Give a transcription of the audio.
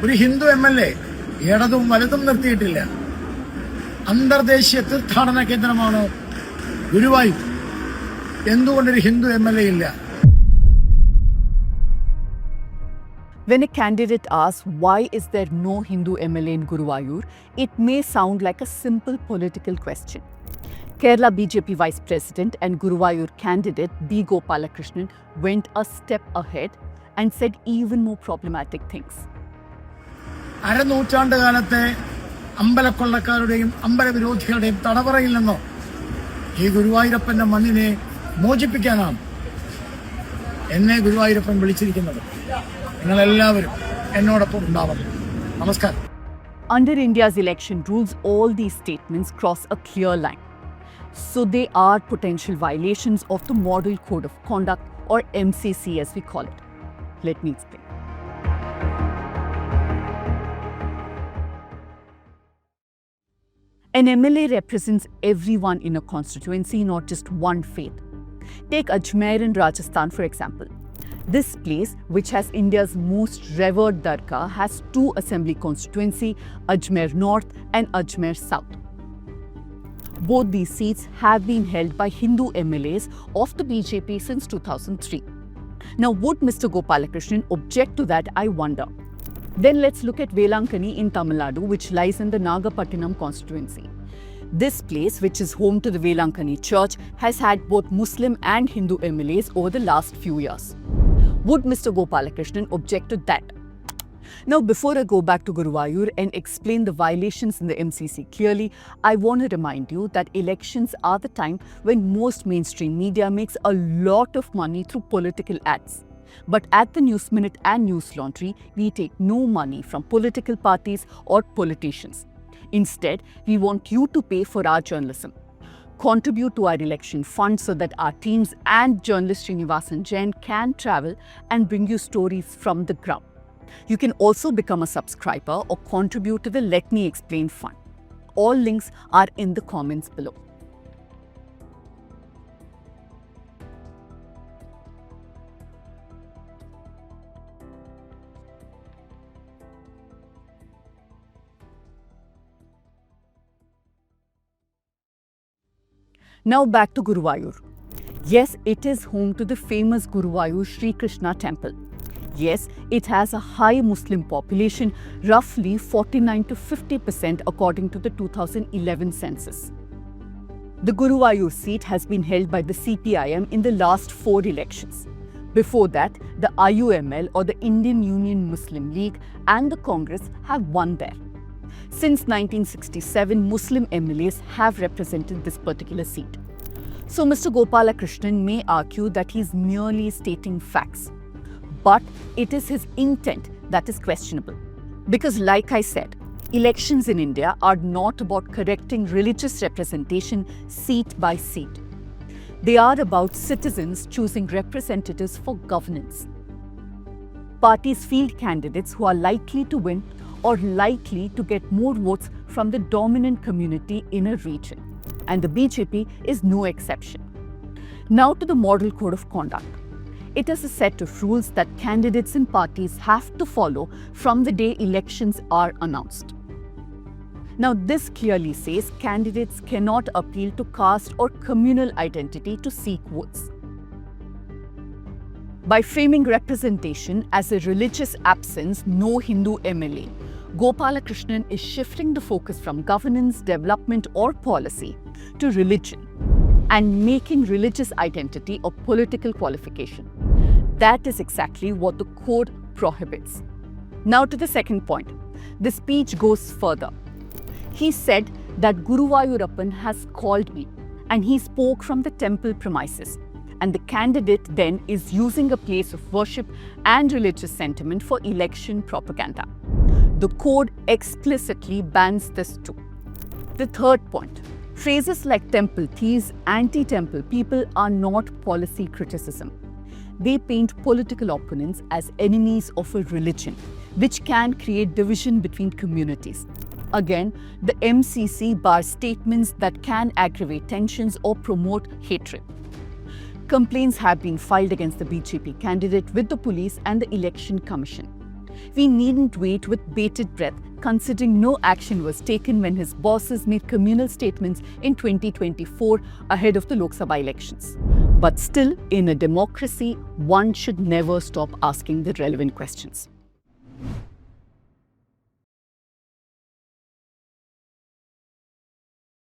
ഒരു ഹിന്ദു MLA ഇടതും വലതും നിർത്തിയിട്ടില്ല. അന്തർദേശീയ തീർത്ഥാടന കേന്ദ്രമാണ് ഗുരുവായൂർ. എന്തുകൊണ്ടൊരു ഹിന്ദു MLA ഇല്ല? When a candidate asks why is there no Hindu MLA in Guruvayur, it may sound like a simple political question. Kerala BJP Vice President and Guruvayur candidate B. Gopalakrishnan went a step ahead and said even more problematic things. അരനൂറ്റാണ്ട് കാലത്തെ അമ്പലക്കൊള്ളക്കാരുടെയും അമ്പലവിരോധികളുടെയും തടവറയിൽ നിന്നോ ഈ ഗുരുവായൂരപ്പന്റെ മണ്ണിനെ മോചിപ്പിക്കാനാണ് എന്നെ ഗുരുവായൂരപ്പൻ വിളിച്ചിരിക്കുന്നത്. നിങ്ങളെല്ലാവരും എന്നോടൊപ്പം ഉണ്ടാവണം. നമസ്കാരം. Under India's election rules, all these statements cross a clear line. So they are potential violations of the Model Code of Conduct, or MCC as we call it. Let me explain. An MLA represents everyone in a constituency, not just one faith. Take Ajmer in Rajasthan, for example. This place, which has India's most revered dargah, has two assembly constituencies, Ajmer North and Ajmer South. Both these seats have been held by Hindu MLAs of the BJP since 2003. Now, would Mr. Gopalakrishnan object to that, I wonder? Then let's look at Velankani in Tamil Nadu, which lies in the Nagapattinam constituency. This place, which is home to the Velankani church, has had both Muslim and Hindu MLAs over the last few years. Would Mr. Gopalakrishnan object to that? Now, before I go back to Guruvayur and explain the violations in the MCC clearly, I want to remind you that elections are the time when most mainstream media makes a lot of money through political ads. But at the News Minute and News Laundry, we take no money from political parties or politicians. Instead, we want you to pay for our journalism. Contribute to our election fund so that our teams and journalist Srinivasan Jain can travel and bring you stories from the ground. You can also become a subscriber or contribute to the Let Me Explain fund. All links are in the comments below. Now back to Guruvayur. Yes, it is home to the famous Guruvayur Sri Krishna temple. Yes, it has a high Muslim population, roughly 49 to 50% according to the 2011 census. The Guruvayur seat has been held by the CPIM in the last 4 elections. Before that, the IUML, or the Indian Union Muslim League, and the Congress have won there. Since 1967, Muslim MLAs have represented this particular seat. So Mr. Gopalakrishnan may argue that he is merely stating facts. But it is his intent that is questionable. Because like I said, elections in India are not about correcting religious representation seat by seat. They are about citizens choosing representatives for governance. Parties field candidates who are likely to win or likely to get more votes from the dominant community in a region. And the BJP is no exception. Now to the Model Code of Conduct. It is a set of rules that candidates and parties have to follow from the day elections are announced. Now, this clearly says candidates cannot appeal to caste or communal identity to seek votes. By framing representation as a religious absence, no Hindu MLA, Gopalakrishnan is shifting the focus from governance, development, or policy to religion and making religious identity a political qualification. That is exactly what the code prohibits. Now to the second point. The speech goes further. He said that Guruvayurappan has called me and he spoke from the temple premises. And the candidate then is using a place of worship and religious sentiment for election propaganda. The code explicitly bans this too. The third point. Phrases like temple thieves, anti-temple people are not policy criticism. They paint political opponents as enemies of a religion, which can create division between communities. Again, the MCC bars statements that can aggravate tensions or promote hatred. Complaints have been filed against the BJP candidate with the police and the Election Commission. We needn't wait with bated breath, considering no action was taken when his bosses made communal statements in 2024 ahead of the Lok Sabha elections. But still, in a democracy, one should never stop asking the relevant questions.